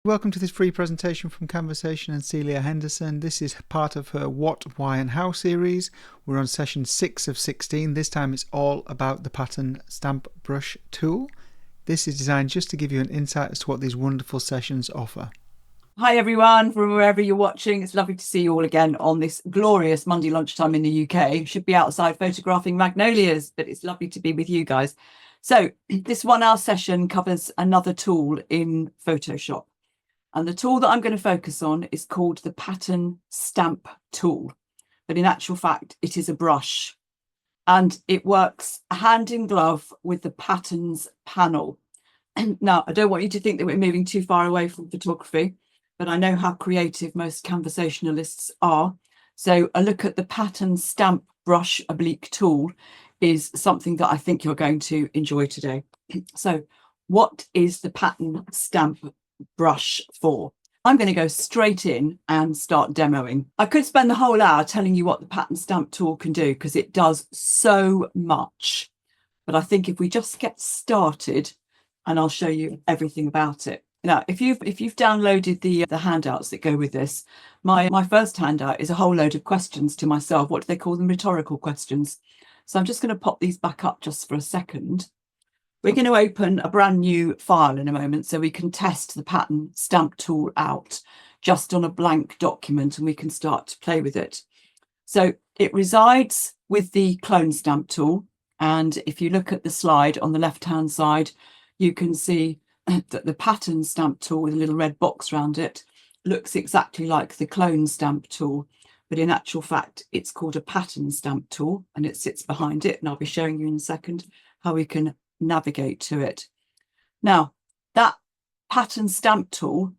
Welcome to this free presentation from Camversation and Celia Henderson. This is part of her What, Why and How series. We're on session 6 of 16. This time it's all about the pattern stamp brush tool. This is designed just to give you an insight as to what these wonderful sessions offer. Hi everyone from wherever you're watching. It's lovely to see you all again on this glorious Monday lunchtime in the UK. Should be outside photographing magnolias, but it's lovely to be with you guys. So this 1 hour session covers another tool in Photoshop. And the tool that I'm going to focus on is called the pattern stamp tool. But in actual fact, it is a brush and it works hand in glove with the patterns panel. Now, I don't want you to think that we're moving too far away from photography, but I know how creative most conversationalists are. So a look at the pattern stamp brush oblique tool is something that I think you're going to enjoy today. So what is the pattern stamp brush for? I'm going to go straight in and start demoing. I could spend the whole hour telling you what the pattern stamp tool can do because it does so much. But I think if we just get started, and I'll show you everything about it. Now, if you've downloaded the handouts that go with this, my first handout is a whole load of questions to myself. What do they call them? Rhetorical questions. So I'm just going to pop these back up just for a second. We're going to open a brand new file in a moment so we can test the pattern stamp tool out just on a blank document and we can start to play with it. So it resides with the clone stamp tool. And if you look at the slide on the left hand side, you can see that the pattern stamp tool with a little red box around it looks exactly like the clone stamp tool. But in actual fact, it's called a pattern stamp tool and it sits behind it. And I'll be showing you in a second how we can navigate to it. Now, that pattern stamp tool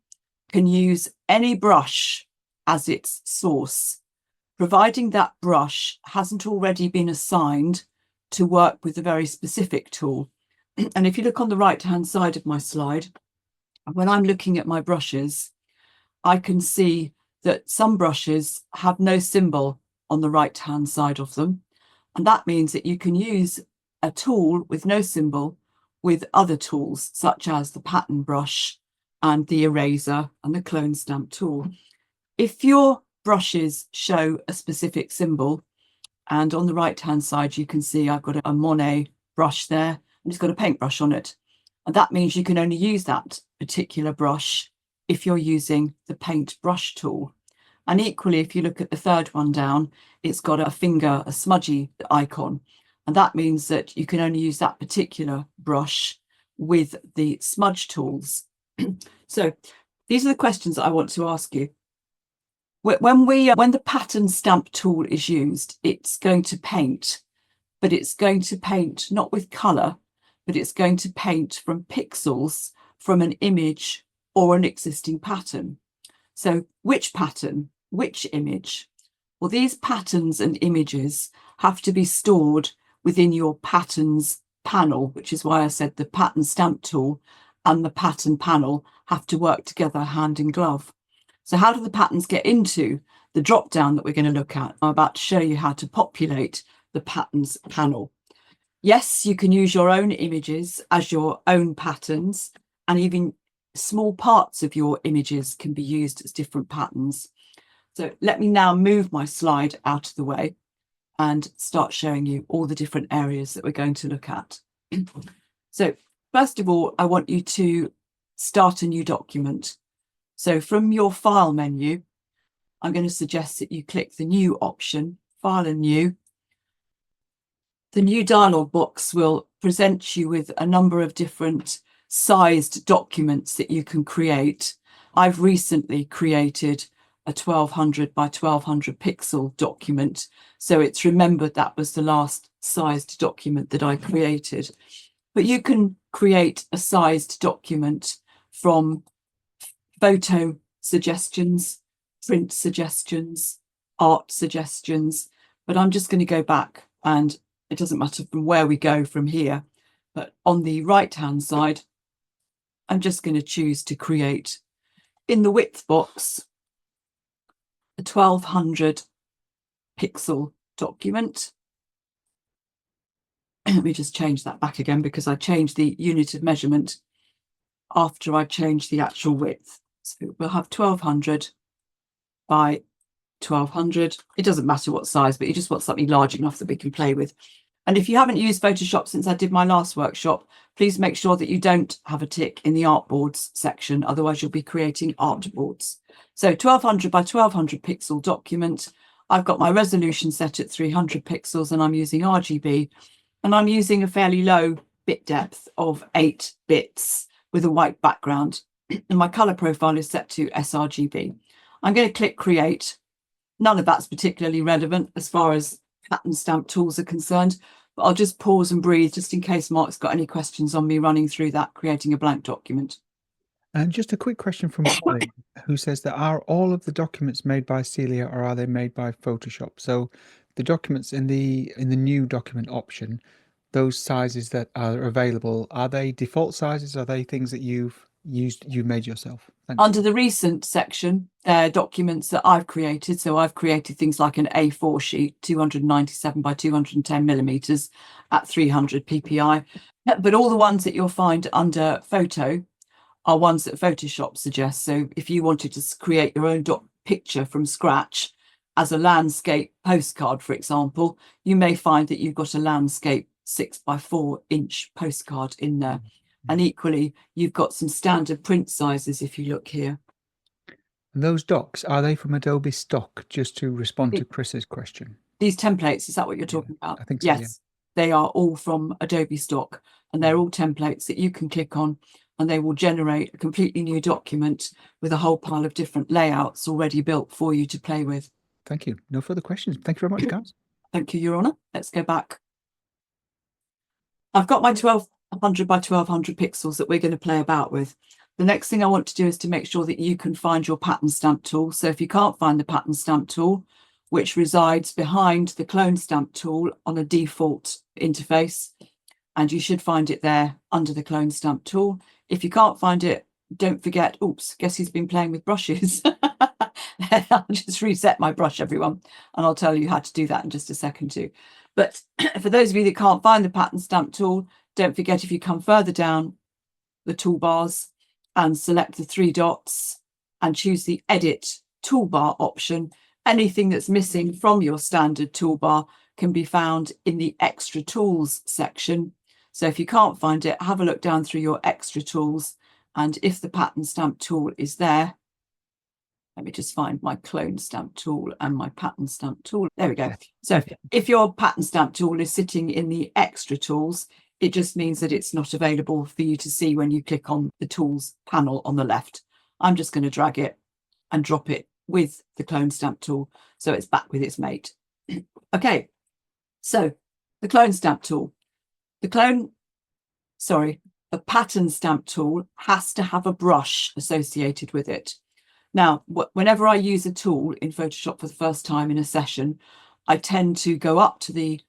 can use any brush as its source, providing that brush hasn't already been assigned to work with a very specific tool. And if you look on the right hand side of my slide, when I'm looking at my brushes, I can see that some brushes have no symbol on the right hand side of them. And that means that you can use a tool with no symbol with other tools such as the pattern brush and the eraser and the clone stamp tool. If your brushes show a specific symbol, and on the right hand side you can see I've got a Monet brush there and it's got a paintbrush on it, and that means you can only use that particular brush if you're using the paint brush tool. And equally, if you look at the third one down, it's got a finger, a smudgy icon. And that means that you can only use that particular brush with the smudge tools. So these are the questions that I want to ask you. When the pattern stamp tool is used, it's going to paint, but it's going to paint not with colour, but it's going to paint from pixels from an image or an existing pattern. So which pattern, which image? Well, these patterns and images have to be stored within your patterns panel, which is why I said the pattern stamp tool and the pattern panel have to work together hand in glove. So how do the patterns get into the drop down that we're going to look at? I'm about to show you how to populate the patterns panel. Yes, you can use your own images as your own patterns, and even small parts of your images can be used as different patterns. So let me now move my slide out of the way and start showing you all the different areas that we're going to look at. So first of all, I want you to start a new document. So from your file menu, I'm going to suggest that you click the new option, file and new. The new dialog box will present you with a number of different sized documents that you can create. I've recently created a 1200 by 1200 pixel document. So it's remembered that was the last sized document that I created. But you can create a sized document from photo suggestions, print suggestions, art suggestions. But I'm just going to go back, and it doesn't matter from where we go from here. But on the right hand side, I'm just going to choose to create in the width box a 1200 pixel document. Let me just change that back again because I changed the unit of measurement after I changed the actual width. So we'll have 1200 by 1200. It doesn't matter what size, but you just want something large enough that we can play with. And if you haven't used Photoshop since I did my last workshop, please make sure that you don't have a tick in the artboards section. Otherwise, you'll be creating artboards. So 1200 by 1200 pixel document. I've got my resolution set at 300 pixels and I'm using RGB. And I'm using a fairly low bit depth of 8 bits with a white background. And my color profile is set to sRGB. I'm going to click create. None of that's particularly relevant as far as pattern stamp tools are concerned, but I'll just pause and breathe just in case Mark's got any questions on me running through that, creating a blank document. And just a quick question from Colin, who says that are all of the documents made by Celia or are they made by Photoshop? So the documents in the new document option, those sizes that are available, are they default sizes? Are they things that you've made yourself? Thanks. Under the recent section, they're documents that I've created. So I've created things like an A4 sheet, 297 by 210 millimeters at 300 ppi. But all the ones that you'll find under photo are ones that Photoshop suggests. So if you wanted to create your own picture from scratch as a landscape postcard, for example, you may find that you've got a landscape 6 by 4 inch postcard in there. And equally, you've got some standard print sizes if you look here. And those docs, are they from Adobe stock, just to respond to Chris's question? These templates, is that what you're talking about? I think so, yes, yeah. They are all from Adobe stock and they're all templates that you can click on and they will generate a completely new document with a whole pile of different layouts already built for you to play with. Thank you. No further questions. Thank you very much, guys. Thank you, Your Honour. Let's go back. I've got my 1200 by 1200 pixels that we're going to play about with. The next thing I want to do is to make sure that you can find your pattern stamp tool. So if you can't find the pattern stamp tool, which resides behind the clone stamp tool on a default interface, and you should find it there under the clone stamp tool. If you can't find it, don't forget, oops, guess who's been playing with brushes? I'll just reset my brush, everyone, and I'll tell you how to do that in just a second too. But for those of you that can't find the pattern stamp tool, don't forget, if you come further down the toolbars and select the 3 dots and choose the edit toolbar option, anything that's missing from your standard toolbar can be found in the extra tools section. So if you can't find it, have a look down through your extra tools. And if the pattern stamp tool is there, let me just find my clone stamp tool and my pattern stamp tool. There we go. So if your pattern stamp tool is sitting in the extra tools, it just means that it's not available for you to see when you click on the tools panel on the left. I'm just going to drag it and drop it with the clone stamp tool so it's back with its mate. Okay, so the clone stamp tool. The pattern stamp tool has to have a brush associated with it. Now, whenever I use a tool in Photoshop for the first time in a session, I tend to go up to the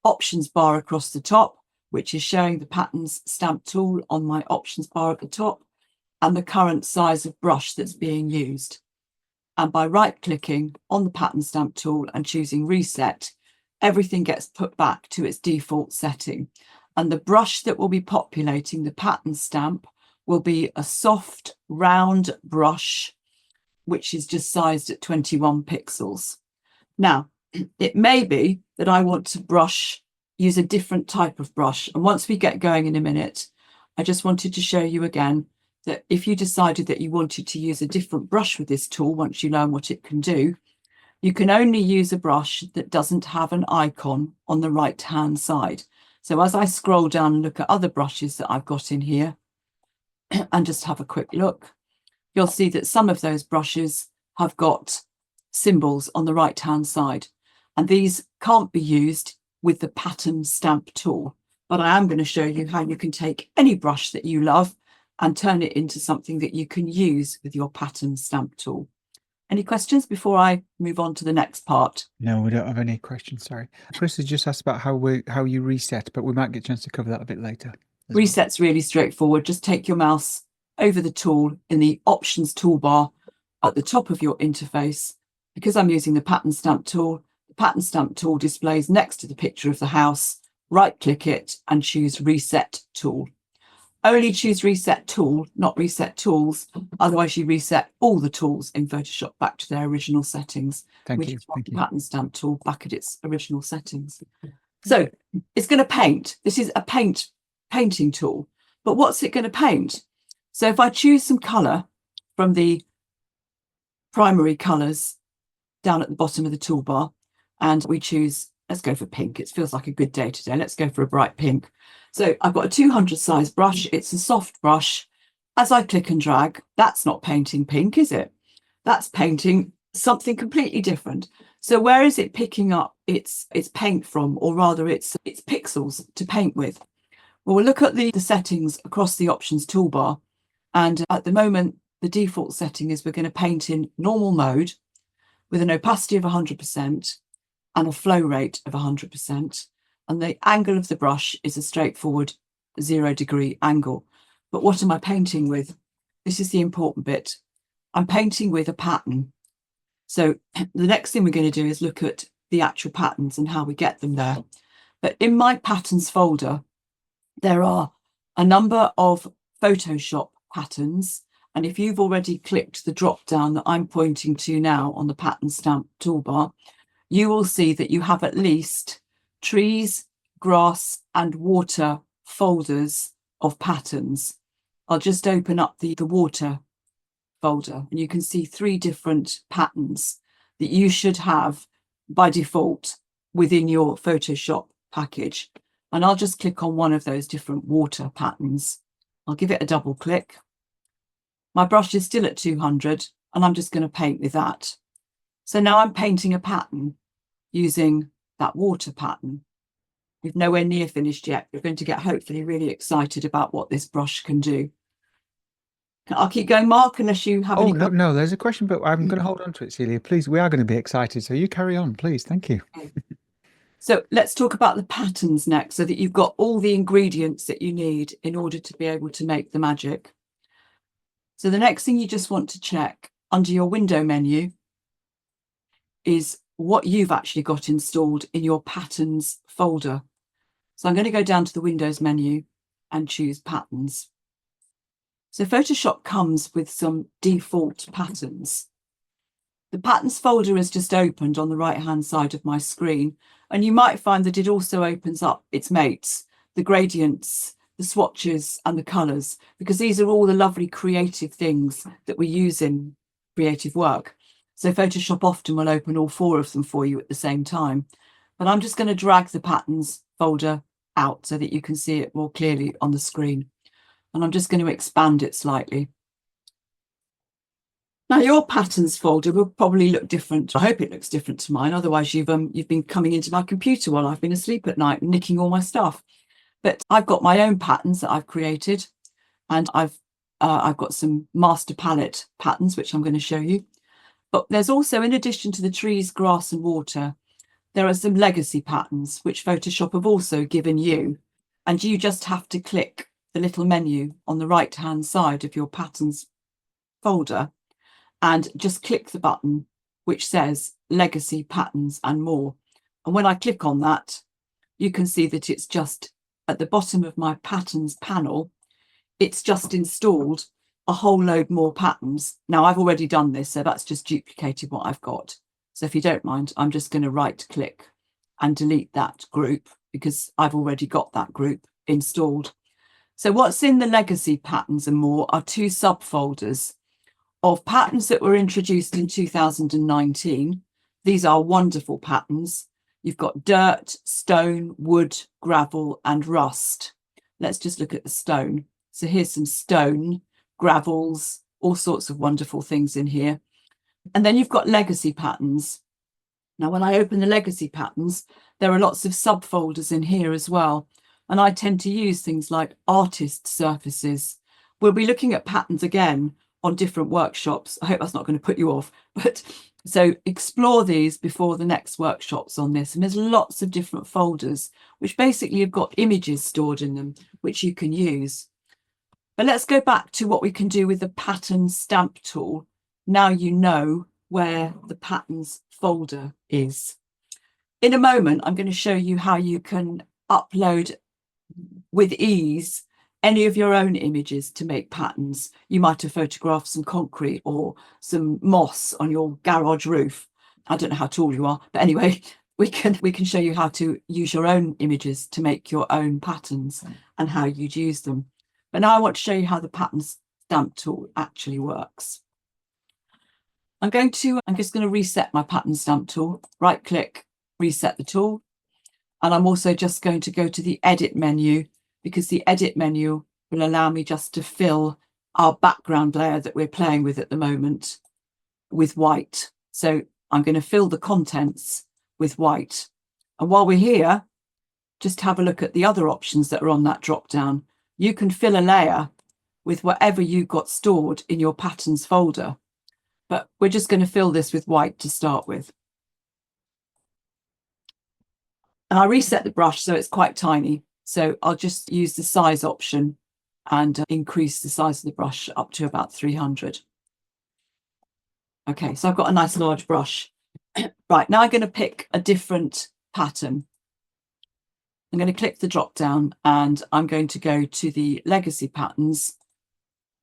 options bar across the top, which is showing the patterns stamp tool on my options bar at the top and the current size of brush that's being used. And by right-clicking on the pattern stamp tool and choosing reset, everything gets put back to its default setting. And the brush that will be populating the pattern stamp will be a soft, round brush, which is just sized at 21 pixels. Now, it may be that I want to use a different type of brush. And once we get going in a minute, I just wanted to show you again that if you decided that you wanted to use a different brush with this tool, once you learn what it can do, you can only use a brush that doesn't have an icon on the right-hand side. So as I scroll down and look at other brushes that I've got in here and just have a quick look, you'll see that some of those brushes have got symbols on the right-hand side. And these can't be used with the pattern stamp tool. But I am going to show you how you can take any brush that you love and turn it into something that you can use with your pattern stamp tool. Any questions before I move on to the next part? No, we don't have any questions, sorry. Chris has just asked about how you reset, but we might get a chance to cover that a bit later. Reset's really straightforward. Just take your mouse over the tool in the options toolbar at the top of your interface. Because I'm using the pattern stamp tool displays next to the picture of the house. Right click it and choose reset tool. Only choose reset tool, not reset tools. Otherwise you reset all the tools in Photoshop back to their original settings. Thank you. Just want the pattern stamp tool back at its original settings. So it's going to paint. This is a painting tool, but what's it going to paint? So if I choose some color from the primary colors down at the bottom of the toolbar, and we choose, let's go for pink. It feels like a good day today. Let's go for a bright pink. So I've got a 200 size brush. It's a soft brush. As I click and drag, that's not painting pink, is it? That's painting something completely different. So where is it picking up its paint from, or rather its pixels to paint with? Well, we'll look at the settings across the options toolbar. And at the moment, the default setting is we're going to paint in normal mode with an opacity of 100% and a flow rate of 100%. And the angle of the brush is a straightforward 0-degree angle. But what am I painting with? This is the important bit. I'm painting with a pattern. So the next thing we're going to do is look at the actual patterns and how we get them there. But in my patterns folder, there are a number of Photoshop patterns. And if you've already clicked the drop down that I'm pointing to now on the pattern stamp toolbar, you will see that you have at least trees, grass and water folders of patterns. I'll just open up the water folder and you can see 3 different patterns that you should have by default within your Photoshop package. And I'll just click on one of those different water patterns. I'll give it a double click. My brush is still at 200 and I'm just going to paint with that. So now I'm painting a pattern using that water pattern. We're nowhere near finished yet. You're going to get hopefully really excited about what this brush can do. I'll keep going, Mark, unless you have any. No, there's a question, but I'm going to hold on to it, Celia. Please, we are going to be excited. So you carry on, please. Thank you. So let's talk about the patterns next, so that you've got all the ingredients that you need in order to be able to make the magic. So the next thing you just want to check under your window menu is what you've actually got installed in your patterns folder. So I'm going to go down to the Windows menu and choose patterns. So Photoshop comes with some default patterns. The patterns folder is just opened on the right hand side of my screen, and you might find that it also opens up its mates, the gradients, the swatches and the colours, because these are all the lovely creative things that we use in creative work. So Photoshop often will open all 4 of them for you at the same time. But I'm just going to drag the patterns folder out so that you can see it more clearly on the screen. And I'm just going to expand it slightly. Now your patterns folder will probably look different. I hope it looks different to mine. Otherwise you've been coming into my computer while I've been asleep at night and nicking all my stuff. But I've got my own patterns that I've created, and I've got some master palette patterns which I'm going to show you. But there's also, in addition to the trees, grass and water, there are some legacy patterns which Photoshop have also given you, and you just have to click the little menu on the right hand side of your patterns folder and just click the button which says legacy patterns and more. And when I click on that, you can see that it's just at the bottom of my patterns panel. It's just installed a whole load more patterns. Now I've already done this, so that's just duplicated what I've got. So if you don't mind, I'm just going to right click and delete that group because I've already got that group installed. So what's in the legacy patterns and more are 2 subfolders of patterns that were introduced in 2019. These are wonderful patterns. You've got dirt, stone, wood, gravel and rust. Let's just look at the stone. So here's some stone, gravels, all sorts of wonderful things in here. And then you've got legacy patterns. Now, when I open the legacy patterns, there are lots of subfolders in here as well. And I tend to use things like artist surfaces. We'll be looking at patterns again on different workshops. I hope that's not going to put you off, but so explore these before the next workshops on this. And there's lots of different folders, which basically have got images stored in them, which you can use. But let's go back to what we can do with the pattern stamp tool. Now you know where the patterns folder is. In a moment, I'm going to show you how you can upload with ease any of your own images to make patterns. You might have photographed some concrete or some moss on your garage roof. I don't know how tall you are, but anyway, we can show you how to use your own images to make your own patterns and how you'd use them. But now I want to show you how the pattern stamp tool actually works. I'm just going to reset my pattern stamp tool, right click, reset the tool. And I'm also just going to go to the edit menu, because the edit menu will allow me just to fill our background layer that we're playing with at the moment with white. So I'm going to fill the contents with white. And while we're here, just have a look at the other options that are on that drop down. You can fill a layer with whatever you've got stored in your patterns folder. But we're just going to fill this with white to start with. And I reset the brush so it's quite tiny. So I'll just use the size option and increase the size of the brush up to about 300. Okay, so I've got a nice large brush. Right, now I'm going to pick a different pattern. I'm going to click the drop down and I'm going to go to the legacy patterns.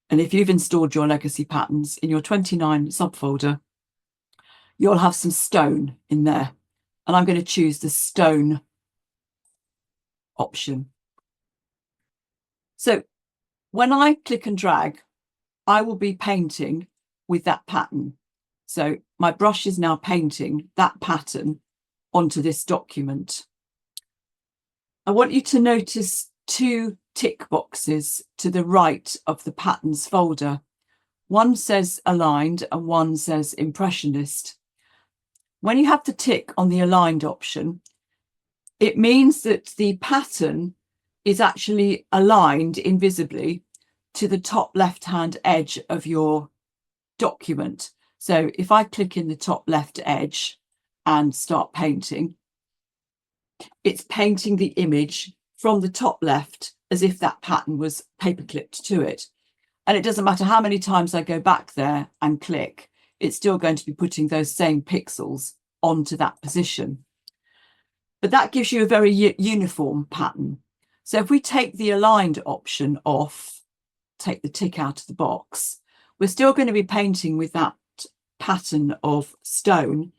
And if you've installed your legacy patterns in your 29 subfolder, you'll have some stone in there. And I'm going to choose the stone option. So when I click and drag, I will be painting with that pattern. So my brush is now painting that pattern onto this document. I want you to notice two tick boxes to the right of the patterns folder. One says aligned and one says impressionist. When you have the tick on the aligned option, it means that the pattern is actually aligned invisibly to the top left-hand edge of your document. So if I click in the top left edge and start painting, it's painting the image from the top left as if that pattern was paper clipped to it. And it doesn't matter how many times I go back there and click, it's still going to be putting those same pixels onto that position. But that gives you a very uniform pattern. So if we take the aligned option off, take the tick out of the box, we're still going to be painting with that pattern of stone,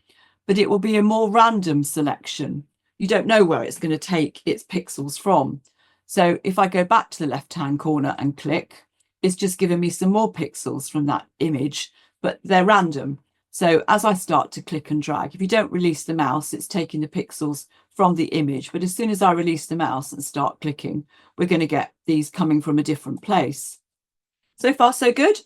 but it will be a more random selection. You don't know where it's going to take its pixels from. So if I go back to the left-hand corner and click, it's just giving me some more pixels from that image, but they're random. So as I start to click and drag, if you don't release the mouse, it's taking the pixels from the image. But as soon as I release the mouse and start clicking, we're going to get these coming from a different place. So far, so good.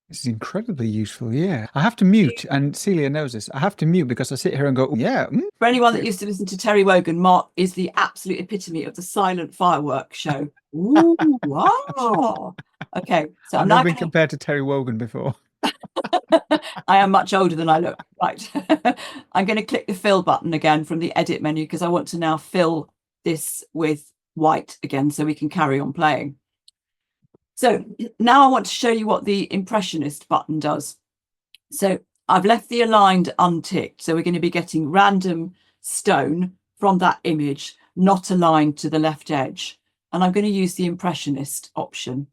This is incredibly useful, yeah. I have to mute, and Celia knows this. I have to mute because I sit here and go, yeah. For anyone that used to listen to Terry Wogan, Mark is the absolute epitome of the silent fireworks show. Ooh, wow. Okay, so I've never been compared to Terry Wogan before. I am much older than I look. Right. I'm going to click the fill button again from the edit menu because I want to now fill this with white again so we can carry on playing. So now I want to show you what the impressionist button does. So I've left the aligned unticked. So we're going to be getting random stone from that image, not aligned to the left edge. And I'm going to use the impressionist option.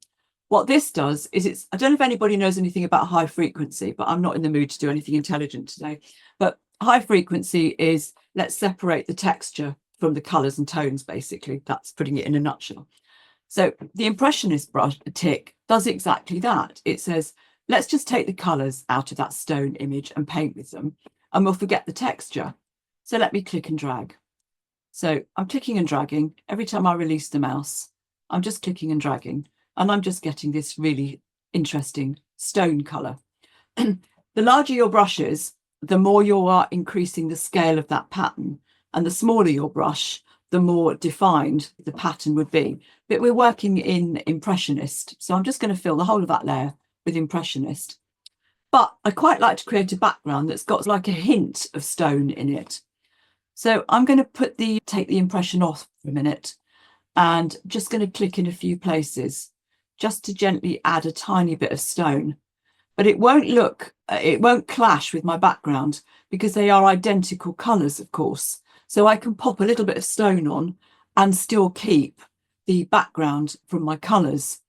What this does is I don't know if anybody knows anything about high frequency, but I'm not in the mood to do anything intelligent today. But high frequency is let's separate the texture from the colours and tones, basically. That's putting it in a nutshell. So the impressionist brush tick does exactly that. It says, let's just take the colours out of that stone image and paint with them, and we'll forget the texture. So let me click and drag. So I'm clicking and dragging. Every time I release the mouse, I'm just clicking and dragging. And I'm just getting this really interesting stone colour. The larger your brush is, the more you are increasing the scale of that pattern. And the smaller your brush, the more defined the pattern would be. But we're working in Impressionist. So I'm just going to fill the whole of that layer with Impressionist. But I quite like to create a background that's got like a hint of stone in it. So I'm going to take the impression off for a minute and just going to click in a few places just to gently add a tiny bit of stone. But it won't clash with my background because they are identical colours, of course. So I can pop a little bit of stone on and still keep the background from my colours.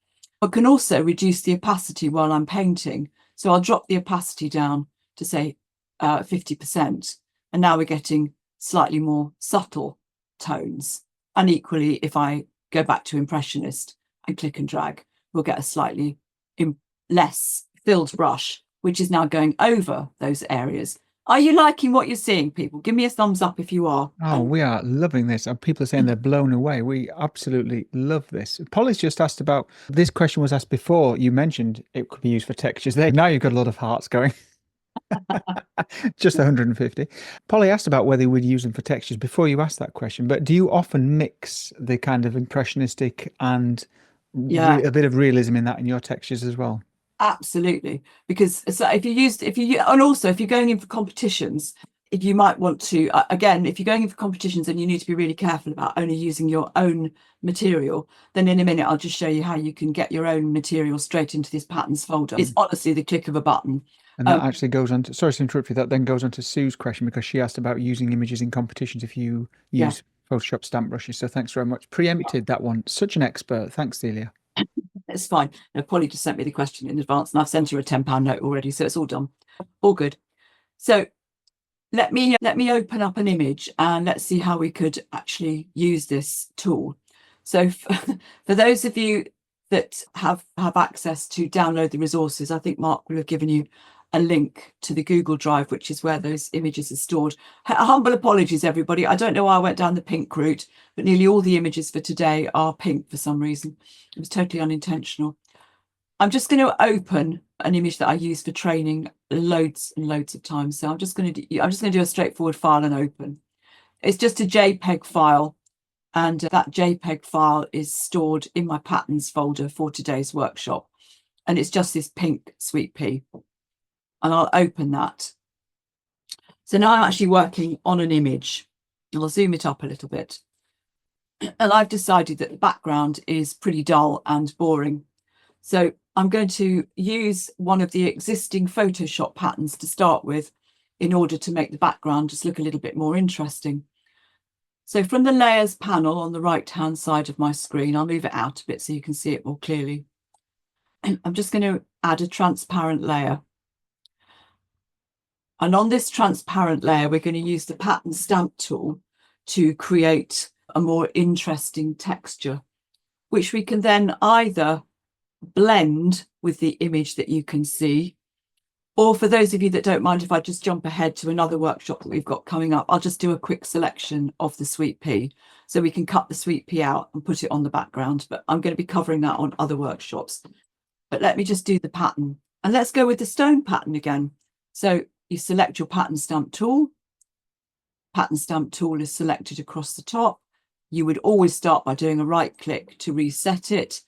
I can also reduce the opacity while I'm painting. So I'll drop the opacity down to say 50%. And now we're getting slightly more subtle tones. And equally, if I go back to Impressionist and click and drag, we'll get a slightly less filled brush, which is now going over those areas. Are you liking what you're seeing, people? Give me a thumbs up if you are. Oh, we are loving this. And people are saying they're blown away. We absolutely love this. Polly's just asked about, this question was asked before you mentioned it could be used for textures there. Now you've got a lot of hearts going. Just 150. Polly asked about whether you would use them for textures before you asked that question, but do you often mix the kind of impressionistic and a bit of realism in that in your textures as well? Absolutely, because so and also if you're going in for competitions, if you might want to, again, if you're going in for competitions and you need to be really careful about only using your own material, then in a minute I'll just show you how you can get your own material straight into this patterns folder. It's honestly the click of a button. And that actually goes on to, sorry to interrupt you, that then goes on to Sue's question, because she asked about using images in competitions if you use Photoshop stamp brushes. So thanks very much. Preempted that one. Such an expert. Thanks, Celia. It's fine. No, Polly just sent me the question in advance and I've sent her a £10 note already, so it's all done. All good. So let me open up an image and let's see how we could actually use this tool. So for those of you that have access to download the resources, I think Mark will have given you a link to the Google Drive, which is where those images are stored. Humble apologies, everybody. I don't know why I went down the pink route, but nearly all the images for today are pink for some reason. It was totally unintentional. I'm just going to open an image that I use for training loads and loads of times. So I'm just going to do a straightforward file and open. It's just a JPEG file, and that JPEG file is stored in my patterns folder for today's workshop. And it's just this pink sweet pea. And I'll open that. So now I'm actually working on an image. I'll zoom it up a little bit. And I've decided that the background is pretty dull and boring. So I'm going to use one of the existing Photoshop patterns to start with in order to make the background just look a little bit more interesting. So from the layers panel on the right-hand side of my screen, I'll move it out a bit so you can see it more clearly. I'm just going to add a transparent layer. And on this transparent layer, we're going to use the pattern stamp tool to create a more interesting texture, which we can then either blend with the image that you can see, or for those of you that don't mind, if I just jump ahead to another workshop that we've got coming up, I'll just do a quick selection of the sweet pea. So we can cut the sweet pea out and put it on the background, but I'm going to be covering that on other workshops. But let me just do the pattern. And let's go with the stone pattern again. So you select your pattern stamp tool. Pattern stamp tool is selected across the top. You would always start by doing a right click to reset it.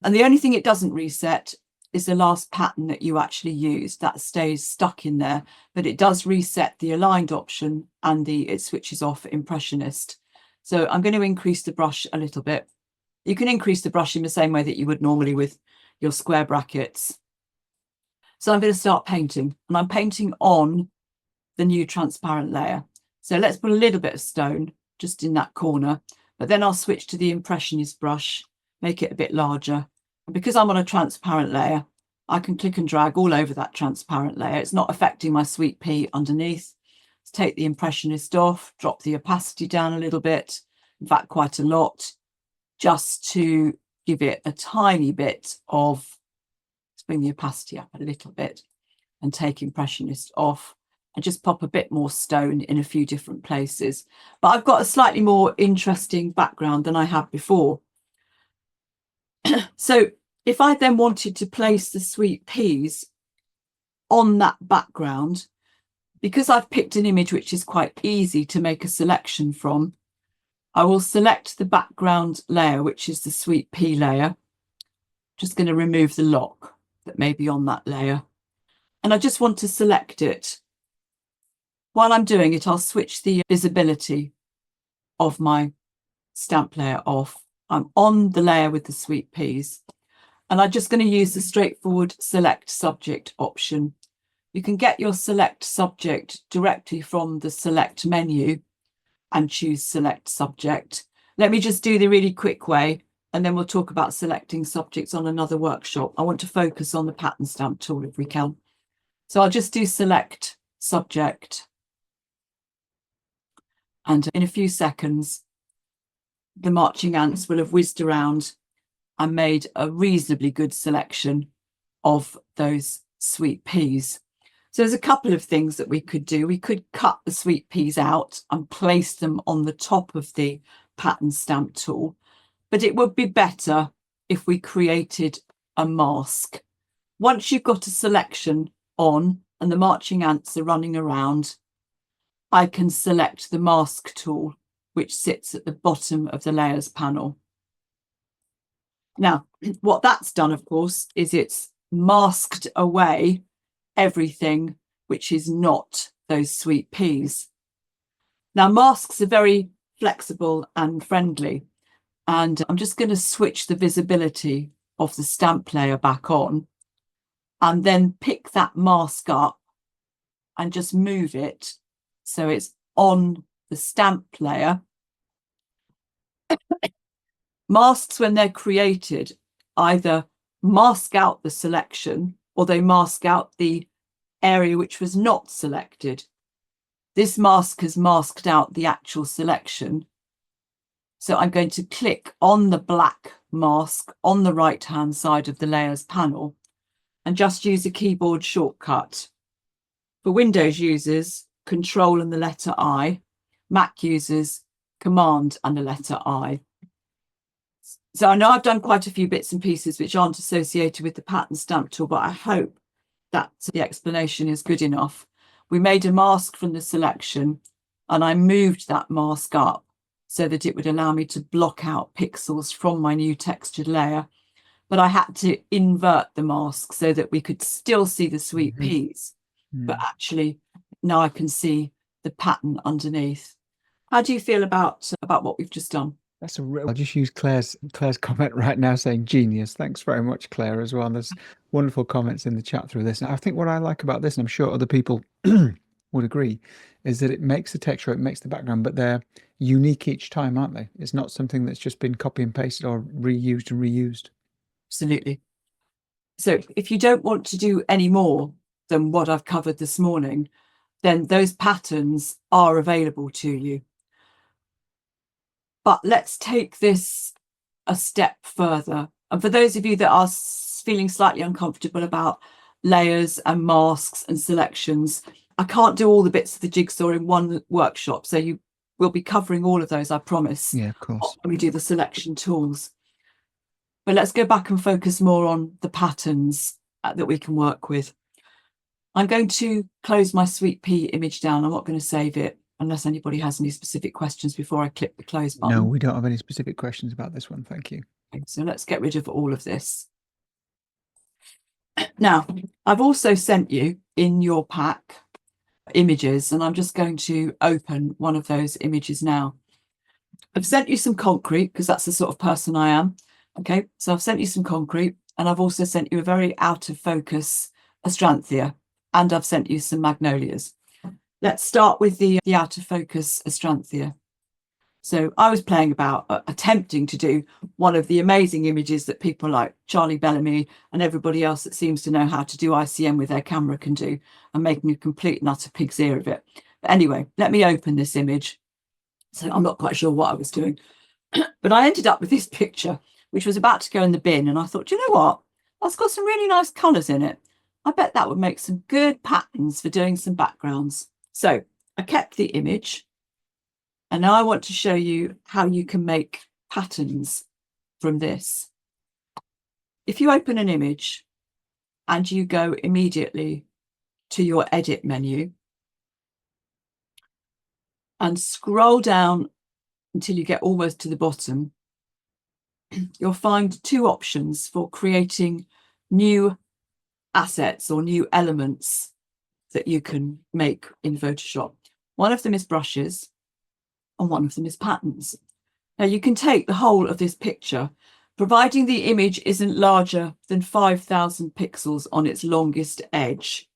And the only thing it doesn't reset is the last pattern that you actually used. That stays stuck in there, but it does reset the aligned option and it switches off Impressionist. So I'm going to increase the brush a little bit. You can increase the brush in the same way that you would normally with your square brackets. So I'm going to start painting, and I'm painting on the new transparent layer. So let's put a little bit of stone just in that corner, but then I'll switch to the Impressionist brush, make it a bit larger. And because I'm on a transparent layer, I can click and drag all over that transparent layer. It's not affecting my sweet pea underneath. Let's take the Impressionist off, drop the opacity down a little bit, in fact, quite a lot, just to give it a tiny bit of, let's bring the opacity up a little bit and take Impressionist off and just pop a bit more stone in a few different places. But I've got a slightly more interesting background than I had before. So if I then wanted to place the sweet peas on that background, because I've picked an image which is quite easy to make a selection from, I will select the background layer, which is the sweet pea layer. Just going to remove the lock that may be on that layer. And I just want to select it. While I'm doing it, I'll switch the visibility of my stamp layer off. I'm on the layer with the sweet peas. And I'm just going to use the straightforward select subject option. You can get your select subject directly from the select menu and choose select subject. Let me just do the really quick way and then we'll talk about selecting subjects on another workshop. I want to focus on the pattern stamp tool if we can. So I'll just do select subject. And in a few seconds, the marching ants will have whizzed around and made a reasonably good selection of those sweet peas. So there's a couple of things that we could do. We could cut the sweet peas out and place them on the top of the pattern stamp tool, but it would be better if we created a mask. Once you've got a selection on and the marching ants are running around, I can select the mask tool, which sits at the bottom of the layers panel. Now, what that's done, of course, is it's masked away everything which is not those sweet peas. Now, masks are very flexible and friendly, and I'm just going to switch the visibility of the stamp layer back on and then pick that mask up and just move it so it's on the stamp layer. Masks, when they're created, either mask out the selection or they mask out the area which was not selected. This mask has masked out the actual selection. So I'm going to click on the black mask on the right-hand side of the layers panel and just use a keyboard shortcut. For Windows users, Control and the letter I. Mac users, Command and the letter I. So I know I've done quite a few bits and pieces which aren't associated with the pattern stamp tool, but I hope that the explanation is good enough. We made a mask from the selection and I moved that mask up so that it would allow me to block out pixels from my new textured layer. But I had to invert the mask so that we could still see the sweet peas, but actually now I can see the pattern underneath. How do you feel about what we've just done? That's a real. I'll just use Claire's comment right now saying genius. Thanks very much, Claire, as well. There's wonderful comments in the chat through this. And I think what I like about this, and I'm sure other people would agree, is that it makes the texture, it makes the background, but they're unique each time, aren't they? It's not something that's just been copy and pasted or reused and reused. Absolutely. So if you don't want to do any more than what I've covered this morning, then those patterns are available to you. But let's take this a step further. And for those of you that are feeling slightly uncomfortable about layers and masks and selections, I can't do all the bits of the jigsaw in one workshop. So you will be covering all of those, I promise. Yeah, of course. When we do the selection tools. But let's go back and focus more on the patterns that we can work with. I'm going to close my sweet pea image down. I'm not going to save it unless anybody has any specific questions before I click the close button. No, we don't have any specific questions about this one. Thank you. Okay, so let's get rid of all of this. Now, I've also sent you in your pack images, and I'm just going to open one of those images now. I've sent you some concrete because that's the sort of person I am. Okay, so I've sent you some concrete, and I've also sent you a very out of focus astranthia, and I've sent you some magnolias. Let's start with the out of focus astranthia. So I was playing about attempting to do one of the amazing images that people like Charlie Bellamy and everybody else that seems to know how to do ICM with their camera can do, and making a complete and utter pig's ear of it. But anyway, let me open this image. So I'm not quite sure what I was doing, but I ended up with this picture, which was about to go in the bin. And I thought, you know what? That's got some really nice colours in it. I bet that would make some good patterns for doing some backgrounds. So I kept the image. And now I want to show you how you can make patterns from this. If you open an image and you go immediately to your edit menu and scroll down until you get almost to the bottom, you'll find two options for creating new assets or new elements that you can make in Photoshop. One of them is brushes and one of them is patterns. Now you can take the whole of this picture, providing the image isn't larger than 5,000 pixels on its longest edge.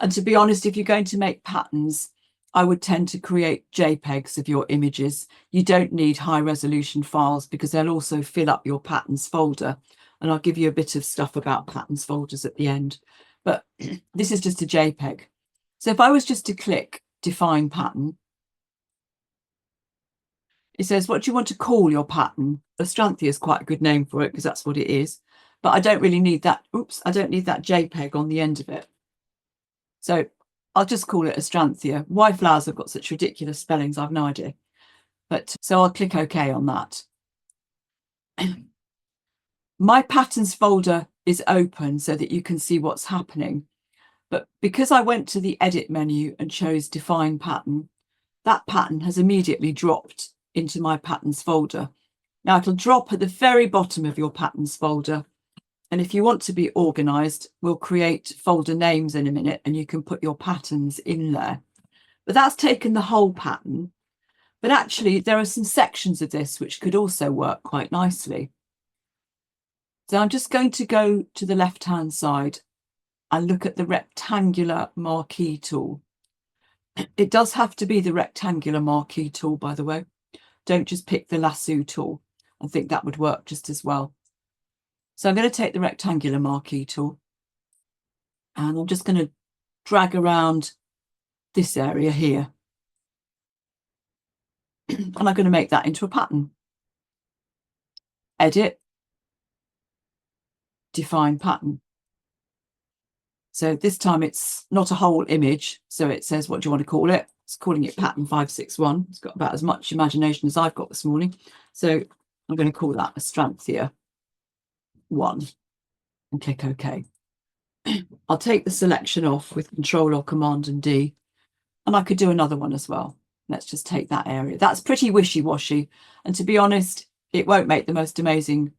And to be honest, if you're going to make patterns, I would tend to create JPEGs of your images. You don't need high resolution files because they'll also fill up your patterns folder. And I'll give you a bit of stuff about patterns folders at the end. But this is just a JPEG. So if I was just to click define pattern, it says, what do you want to call your pattern? Astranthia is quite a good name for it because that's what it is. But I don't really need that. Oops, I don't need that JPEG on the end of it. So I'll just call it Astranthia. Why flowers have got such ridiculous spellings, I've no idea. But so I'll click OK on that. My patterns folder is open so that you can see what's happening. But because I went to the edit menu and chose define pattern, that pattern has immediately dropped into my patterns folder. Now it'll drop at the very bottom of your patterns folder. And if you want to be organized, we'll create folder names in a minute and you can put your patterns in there. But that's taken the whole pattern. But actually, there are some sections of this which could also work quite nicely. So I'm just going to go to the left-hand side and look at the rectangular marquee tool. It does have to be the rectangular marquee tool, by the way. Don't just pick the lasso tool. I think that would work just as well. So I'm going to take the rectangular marquee tool and I'm just going to drag around this area here. And I'm going to make that into a pattern. Edit, define pattern. So this time it's not a whole image. So it says, what do you want to call it? It's calling it pattern 561. It's got about as much imagination as I've got this morning. So I'm going to call that Astranthia 1 and click OK. I'll take the selection off with Control or Command and D, and I could do another one as well. Let's just take that area. That's pretty wishy-washy, and to be honest, it won't make the most amazing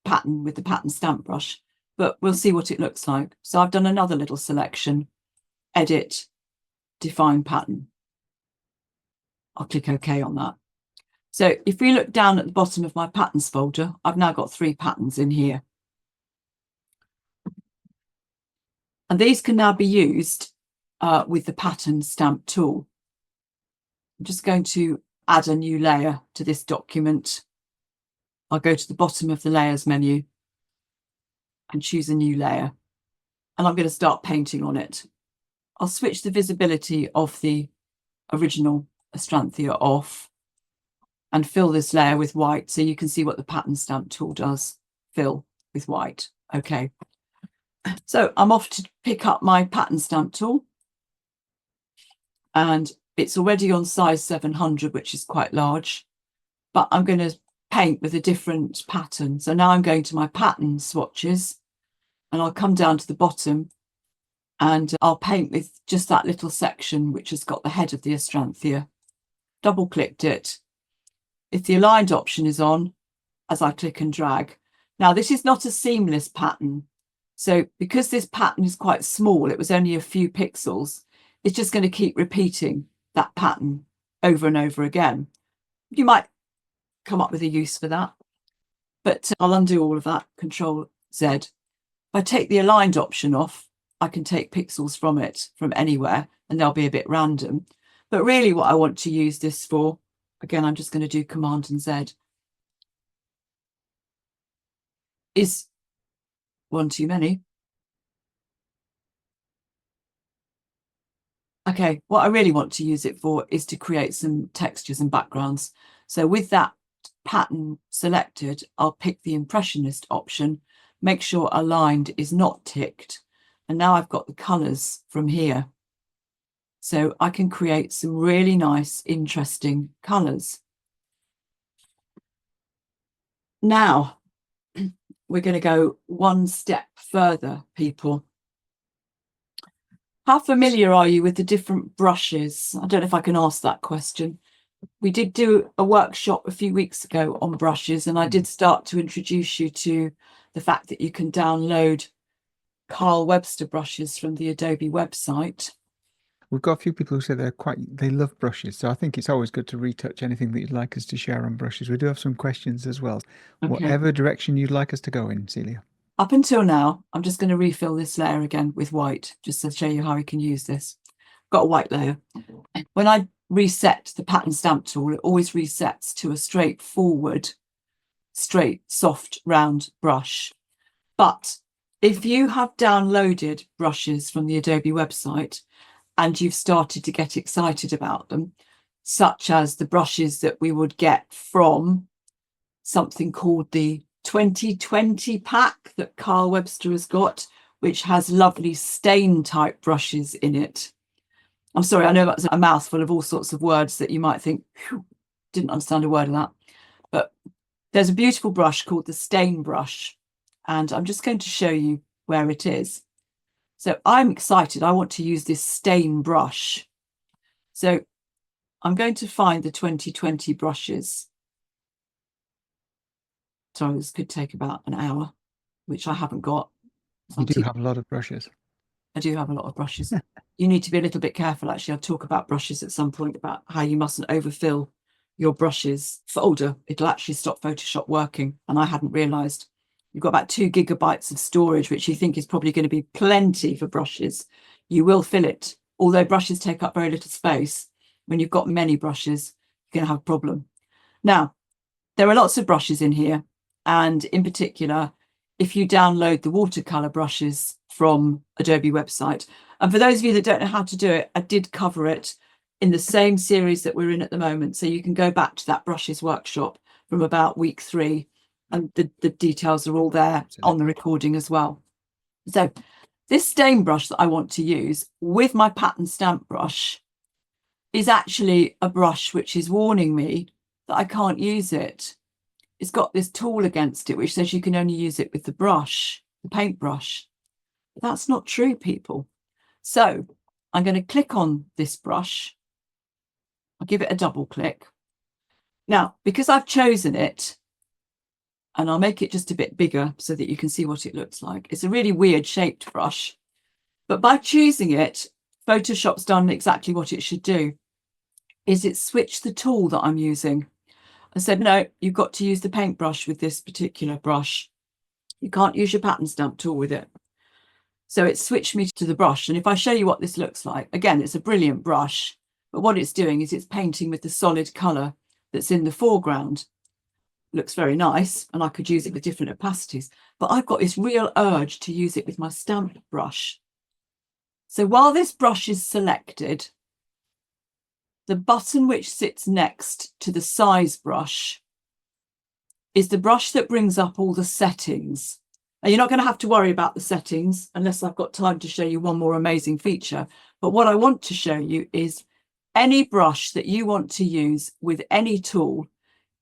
pattern with the pattern stamp brush, but we'll see what it looks like. So I've done another little selection, edit, define pattern. I'll click OK on that. So if we look down at the bottom of my patterns folder, I've now got 3 patterns in here. And these can now be used with the pattern stamp tool. I'm just going to add a new layer to this document. I'll go to the bottom of the layers menu and choose a new layer. And I'm going to start painting on it. I'll switch the visibility of the original Astranthia off and fill this layer with white so you can see what the pattern stamp tool does. Fill with white. Okay. So I'm off to pick up my pattern stamp tool, and it's already on size 700, which is quite large, but I'm going to paint with a different pattern. So now I'm going to my pattern swatches and I'll come down to the bottom and I'll paint with just that little section which has got the head of the Astranthia. Double clicked it. If the aligned option is on, as I click and drag. Now this is not a seamless pattern. So because this pattern is quite small, it was only a few pixels, it's just going to keep repeating that pattern over and over again. You might come up with a use for that, but I'll undo all of that, Control Z. If I take the aligned option off, I can take pixels from it from anywhere and they'll be a bit random. But really what I want to use this for, again, I'm just going to do Command and Z, is one too many. Okay, what I really want to use it for is to create some textures and backgrounds. So with that pattern selected, I'll pick the Impressionist option, make sure Aligned is not ticked. And now I've got the colours from here. So I can create some really nice, interesting colours. Now, we're going to go one step further, people. How familiar are you with the different brushes? I don't know if I can ask that question. We did do a workshop a few weeks ago on brushes, and I did start to introduce you to the fact that you can download Carl Webster brushes from the Adobe website. We've got a few people who say they love brushes, so I think it's always good to retouch anything that you'd like us to share on brushes. We do have some questions as well. Okay. Whatever direction you'd like us to go in, Celia. Up until now, I'm just going to refill this layer again with white, just to show you how we can use this. got a white layer. When I reset the pattern stamp tool, it always resets to a straightforward, straight, soft, round brush. But if you have downloaded brushes from the Adobe website and you've started to get excited about them, such as the brushes that we would get from something called the 2020 pack that Carl Webster has got, which has lovely stain type brushes in it. I'm sorry, I know that's a mouthful of all sorts of words that you might think, didn't understand a word of that. But there's a beautiful brush called the stain brush, and I'm just going to show you where it is. So I'm excited. I want to use this stain brush. So I'm going to find the 2020 brushes. Sorry, this could take about an hour, which I haven't got. You do have a lot of brushes. I do have a lot of brushes. You need to be a little bit careful, actually. I'll talk about brushes at some point, about how you mustn't overfill your brushes folder. It'll actually stop Photoshop working, and I hadn't realised. You've got about 2 gigabytes of storage, which you think is probably going to be plenty for brushes. You will fill it. Although brushes take up very little space, when you've got many brushes, you're going to have a problem. Now, there are lots of brushes in here, and in particular, if you download the watercolour brushes from Adobe website. And for those of you that don't know how to do it, I did cover it in the same series that we're in at the moment. So you can go back to that brushes workshop from about week 3, and the details are all there on the recording as well. So this stain brush that I want to use with my pattern stamp brush is actually a brush which is warning me that I can't use it. It's got this tool against it which says you can only use it with the brush, the paintbrush. But that's not true, people. So I'm going to click on this brush. I'll give it a double click. Now, because I've chosen it, and I'll make it just a bit bigger so that you can see what it looks like. It's a really weird shaped brush, but by choosing it, Photoshop's done exactly what it should do, is it switched the tool that I'm using. I said, no, you've got to use the paintbrush with this particular brush. You can't use your pattern stamp tool with it. So it switched me to the brush. And if I show you what this looks like, again, it's a brilliant brush, but what it's doing is it's painting with the solid colour that's in the foreground. Looks very nice, and I could use it with different opacities, but I've got this real urge to use it with my stamp brush. So while this brush is selected, the button which sits next to the size brush is the brush that brings up all the settings. Now, you're not going to have to worry about the settings unless I've got time to show you one more amazing feature. But what I want to show you is any brush that you want to use with any tool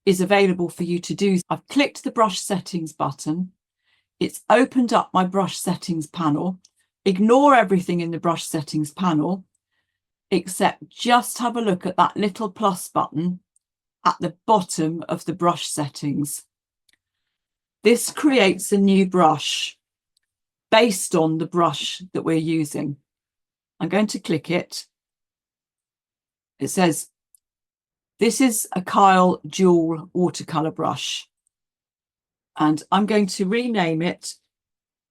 is available for you to do. I've clicked the brush settings button. It's opened up my brush settings panel. Ignore everything in the brush settings panel, except just have a look at that little plus button at the bottom of the brush settings. This creates a new brush based on the brush that we're using. I'm going to click it. It says, this is a Kyle Dual watercolour brush, and I'm going to rename it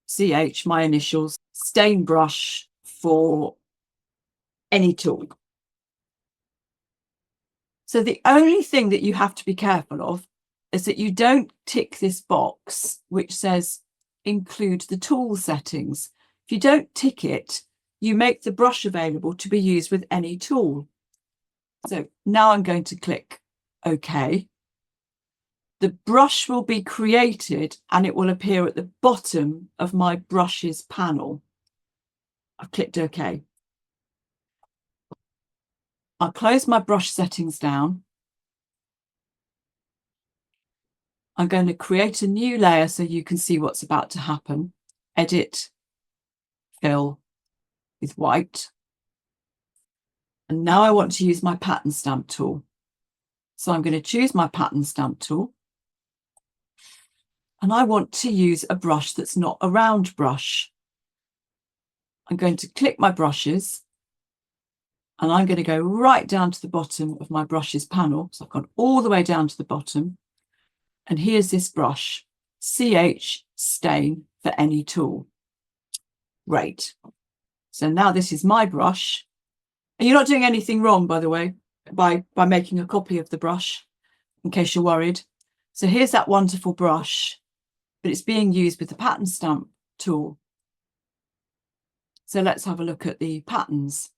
CH, my initials, stain brush for any tool. So the only thing that you have to be careful of is that you don't tick this box which says include the tool settings. If you don't tick it, you make the brush available to be used with any tool. So now I'm going to click OK. The brush will be created and it will appear at the bottom of my brushes panel. I've clicked OK. I'll close my brush settings down. I'm going to create a new layer so you can see what's about to happen. Edit, fill with white. And now I want to use my pattern stamp tool. So I'm going to choose my pattern stamp tool. And I want to use a brush that's not a round brush. I'm going to click my brushes. And I'm going to go right down to the bottom of my brushes panel. So I've gone all the way down to the bottom. And here's this brush, CH Stain for any tool. Great. So now this is my brush. And you're not doing anything wrong, by the way, by making a copy of the brush, in case you're worried. So here's that wonderful brush, but it's being used with the pattern stamp tool. So let's have a look at the patterns.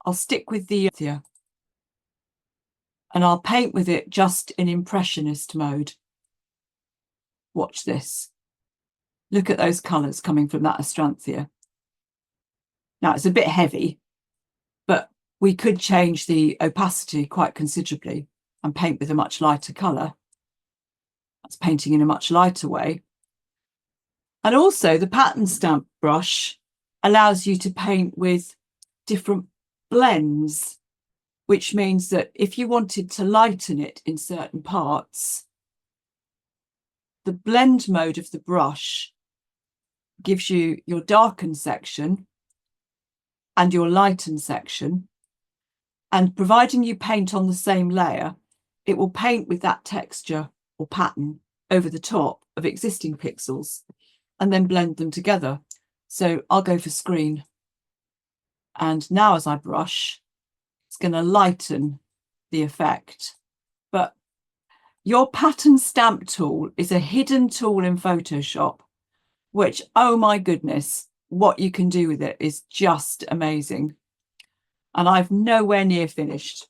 I'll stick with the here, and I'll paint with it just in impressionist mode. Watch this. Look at those colours coming from that astranthia. Now it's a bit heavy, but we could change the opacity quite considerably and paint with a much lighter colour. That's painting in a much lighter way. And also the pattern stamp brush allows you to paint with different blends, which means that if you wanted to lighten it in certain parts, the blend mode of the brush gives you your darken section and your lighten section. And providing you paint on the same layer, it will paint with that texture or pattern over the top of existing pixels and then blend them together. So I'll go for screen. And now as I brush, it's going to lighten the effect. But your pattern stamp tool is a hidden tool in Photoshop, which, oh my goodness, what you can do with it is just amazing. And I've nowhere near finished.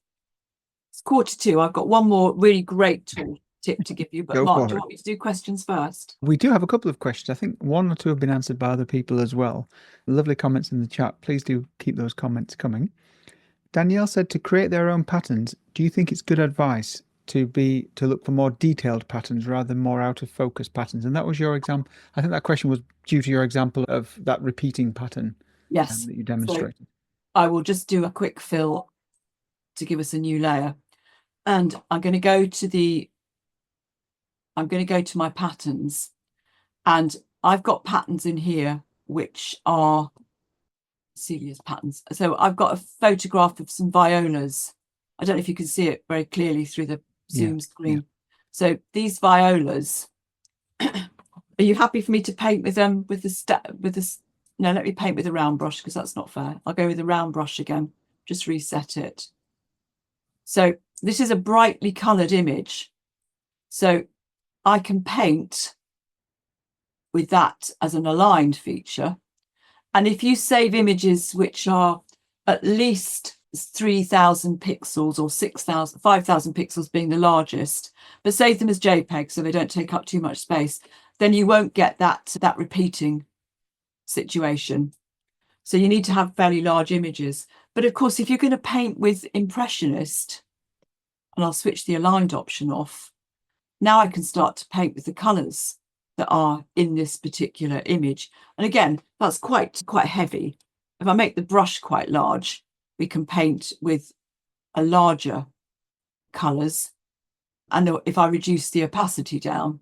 It's 1:45. I've got one more really great tool tip to give you. But Mark, do you want me to do questions first? We do have a couple of questions. I think one or two have been answered by other people as well. Lovely comments in the chat. Please do keep those comments coming. Danielle said to create their own patterns, do you think it's good advice to look for more detailed patterns rather than more out of focus patterns? And that was your example. I think that question was due to your example of that repeating pattern. Yes. That you demonstrated. So I will just do a quick fill to give us a new layer. And I'm going to go to my patterns, and I've got patterns in here which are Celia's patterns. So I've got a photograph of some violas. I don't know if you can see it very clearly through the Zoom screen. Yeah. So these violas, are you happy for me to paint with them with this? No, let me paint with a round brush because that's not fair. I'll go with a round brush again, just reset it. So this is a brightly coloured image. So I can paint with that as an aligned feature. And if you save images which are at least 3,000 pixels or 6,000, 5,000 pixels being the largest, but save them as JPEG so they don't take up too much space, then you won't get that repeating situation. So you need to have fairly large images. But of course, if you're going to paint with Impressionist, and I'll switch the aligned option off, now I can start to paint with the colours that are in this particular image. And again, that's quite heavy. If I make the brush quite large, we can paint with a larger colours. And if I reduce the opacity down,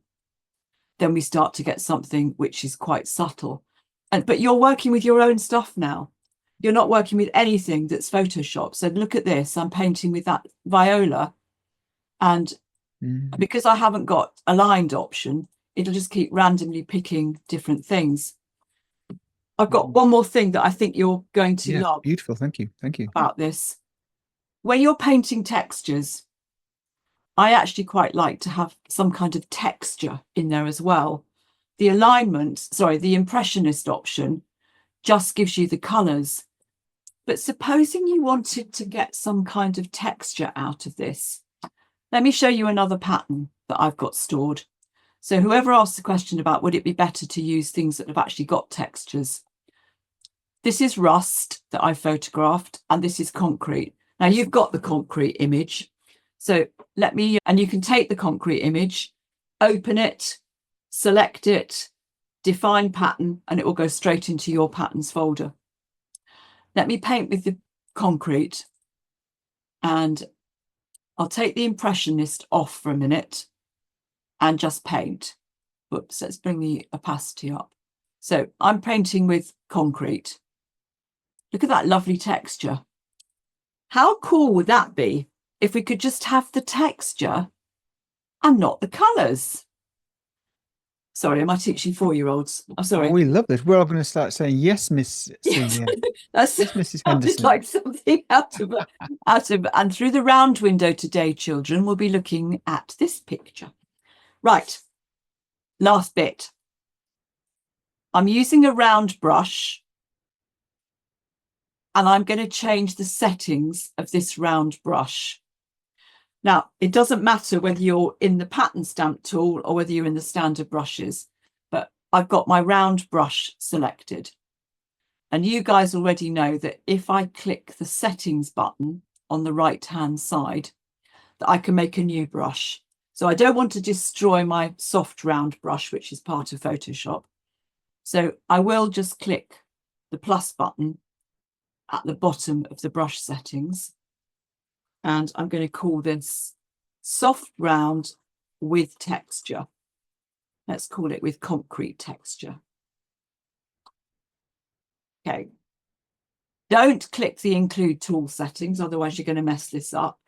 then we start to get something which is quite subtle. But you're working with your own stuff now. You're not working with anything that's Photoshop. So look at this. I'm painting with that viola. And because I haven't got aligned option, it'll just keep randomly picking different things. I've got one more thing that I think you're going to love. Beautiful. Thank you. Thank you. About this. When you're painting textures, I actually quite like to have some kind of texture in there as well. The the Impressionist option just gives you the colours. But supposing you wanted to get some kind of texture out of this, let me show you another pattern that I've got stored. So whoever asked the question about would it be better to use things that have actually got textures, this is rust that I photographed, and this is concrete. Now you've got the concrete image. So and you can take the concrete image, open it, select it, define pattern, and it will go straight into your patterns folder. Let me paint with the concrete, and I'll take the Impressionist off for a minute and just paint. Whoops, let's bring the opacity up. So I'm painting with concrete. Look at that lovely texture. How cool would that be if we could just have the texture and not the colours? Sorry, am I teaching 4-year-olds? I'm sorry. Oh, we love this. We're all going to start saying, yes, Miss Yes, Celia. that's Yes, Mrs. it's Henderson. like something out of and through the round window today, children, we'll be looking at this picture. Right, last bit. I'm using a round brush and I'm going to change the settings of this round brush. Now, it doesn't matter whether you're in the pattern stamp tool or whether you're in the standard brushes, but I've got my round brush selected. And you guys already know that if I click the settings button on the right-hand side, that I can make a new brush. So I don't want to destroy my soft round brush, which is part of Photoshop. So I will just click the plus button at the bottom of the brush settings. And I'm going to call this soft round with texture. Let's call it with concrete texture. Okay. Don't click the include tool settings, otherwise you're going to mess this up.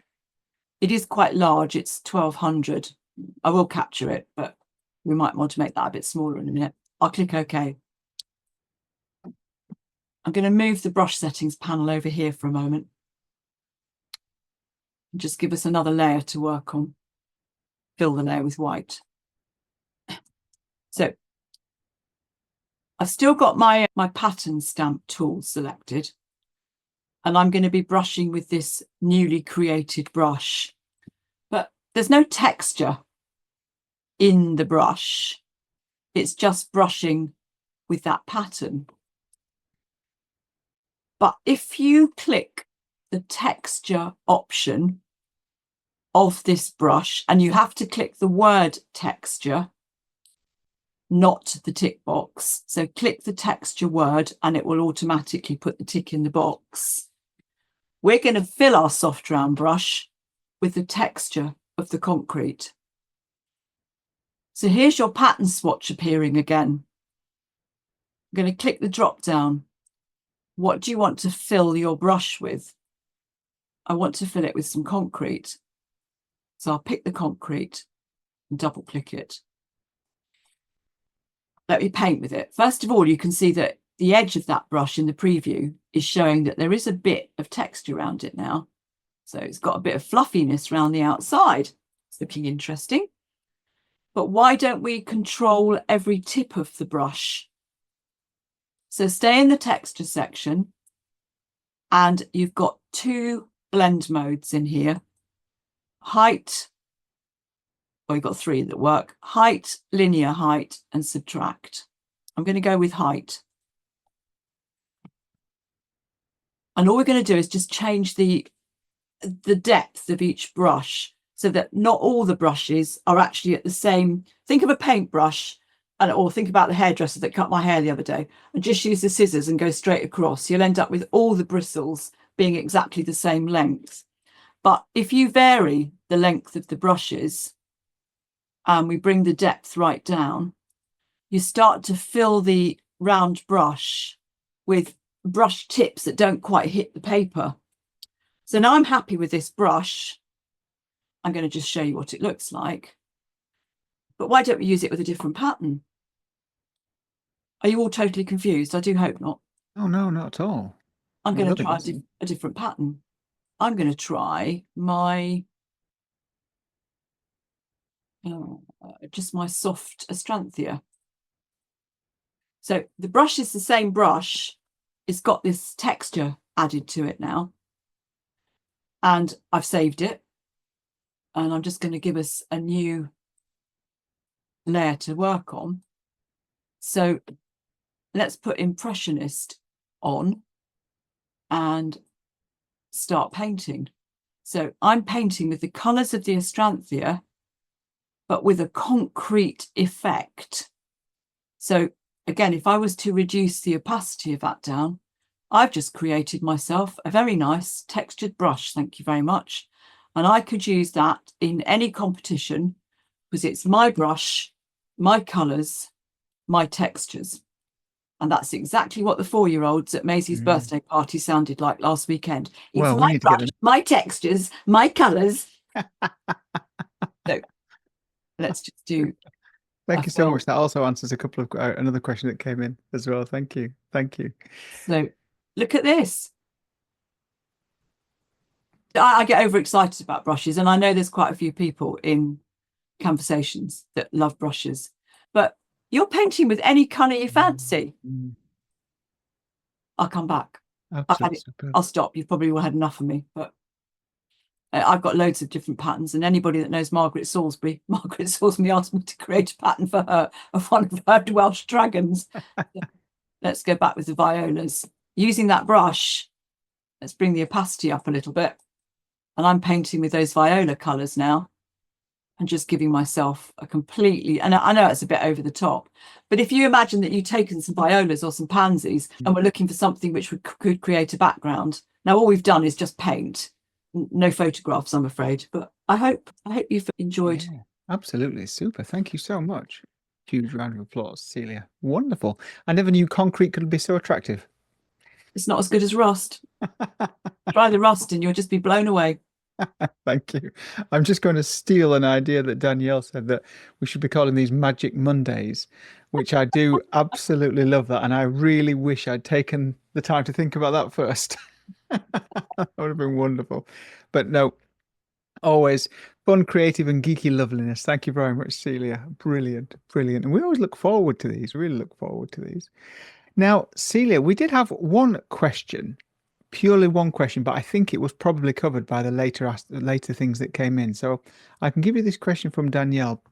It is quite large, it's 1200. I will capture it, but we might want to make that a bit smaller in a minute. I'll click OK. I'm going to move the brush settings panel over here for a moment. And just give us another layer to work on. Fill the layer with white. So I've still got my pattern stamp tool selected. And I'm going to be brushing with this newly created brush. But there's no texture in the brush. It's just brushing with that pattern. But if you click the texture option of this brush, and you have to click the word texture, not the tick box. So click the texture word and it will automatically put the tick in the box. We're going to fill our soft round brush with the texture of the concrete. So here's your pattern swatch appearing again. I'm going to click the drop down. What do you want to fill your brush with? I want to fill it with some concrete. So I'll pick the concrete and double click it. Let me paint with it. First of all, you can see that the edge of that brush in the preview is showing that there is a bit of texture around it now. So it's got a bit of fluffiness around the outside. It's looking interesting. But why don't we control every tip of the brush? So stay in the texture section and you've got 2 blend modes in here. Height, well, you've got 3 that work. Height, linear height, and subtract. I'm going to go with height. And all we're going to do is just change the depth of each brush so that not all the brushes are actually at the same. Think of a paintbrush, or think about the hairdresser that cut my hair the other day, and just use the scissors and go straight across. You'll end up with all the bristles being exactly the same length. But if you vary the length of the brushes and we bring the depth right down, you start to fill the round brush with brush tips that don't quite hit the paper. So now I'm happy with this brush. I'm going to just show you what it looks like. But why don't we use it with a different pattern? Are you all totally confused? I do hope not. Oh, no, not at all. I'm going to try a different pattern. I'm going to try my just my soft Astranthia. So the brush is the same brush. It's got this texture added to it now. And I've saved it. And I'm just going to give us a new layer to work on. So let's put Impressionist on and start painting. So I'm painting with the colours of the Astranthia, but with a concrete effect. So again, if I was to reduce the opacity of that down, I've just created myself a very nice textured brush. Thank you very much. And I could use that in any competition because it's my brush, my colours, my textures. And that's exactly what the 4-year-olds at Maisie's birthday party sounded like last weekend. It's well, my brush, my textures, my colours. So let's just do I Thank you so feel much. That also answers a couple of another question that came in as well. Thank you. Thank you. so. Look at this. I get overexcited about brushes, and I know there's quite a few people in conversations that love brushes, but you're painting with any colour you fancy. Mm, I'll come back. absolutely superb. I'll stop. You've probably all had enough of me, but I've got loads of different patterns. And anybody that knows Margaret Salisbury asked me to create a pattern for her of one of her Welsh dragons. Let's go back with the violas. Using that brush, let's bring the opacity up a little bit. And I'm painting with those viola colours now and just giving myself a completely, and I know it's a bit over the top, but if you imagine that you've taken some violas or some pansies and we're looking for something which could create a background. Now, all we've done is just paint. No photographs, I'm afraid, but I hope you've enjoyed. Yeah, absolutely. Super. Thank you so much. Huge round of applause, Celia. Wonderful. I never knew concrete could be so attractive. It's not as good as rust. Try the rust and you'll just be blown away. Thank you. I'm just going to steal an idea that Danielle said, that we should be calling these Magic Mondays, which I do absolutely love that. And I really wish I'd taken the time to think about that first. That would have been wonderful. But no, always fun, creative, and geeky loveliness. Thank you very much, Celia. Brilliant, brilliant. And we always look forward to these, really look forward to these. Now, Celia, we did have one question, purely one question, but I think it was probably covered by the later things that came in. So I can give you this question from Danielle,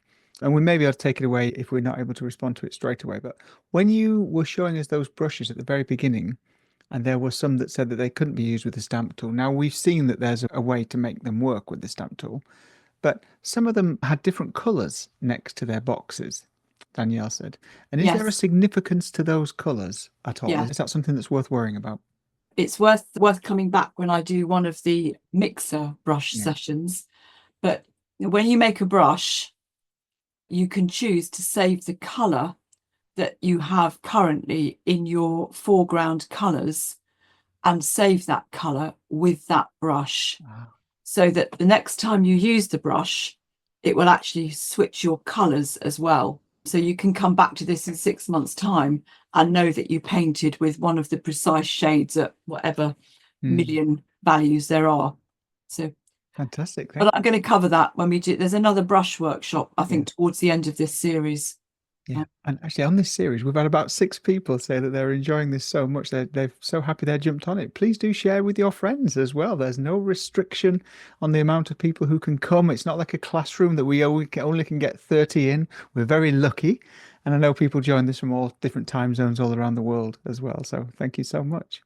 and we may be able to take it away if we're not able to respond to it straight away. But when you were showing us those brushes at the very beginning, and there were some that said that they couldn't be used with the stamp tool. Now, we've seen that there's a way to make them work with the stamp tool, but some of them had different colours next to their boxes, Danielle said. And is there a Yes. significance to those colours at all? Yeah. Is that something that's worth worrying about? It's worth coming back when I do one of the mixer brush Yeah. sessions. But when you make a brush, you can choose to save the colour that you have currently in your foreground colours and save that colour with that brush, so that the next time you use the brush, it will actually switch your colours as well. So you can come back to this in 6 months' time and know that you painted with one of the precise shades at whatever million values there are. So fantastic. But I'm going to cover that when we do. There's another brush workshop, I think, towards the end of this series. Yeah, and actually on this series, we've had about 6 people say that they're enjoying this so much. They're so happy they jumped on it. Please do share with your friends as well. There's no restriction on the amount of people who can come. It's not like a classroom that we only can get 30 in. We're very lucky. And I know people join this from all different time zones all around the world as well. So thank you so much.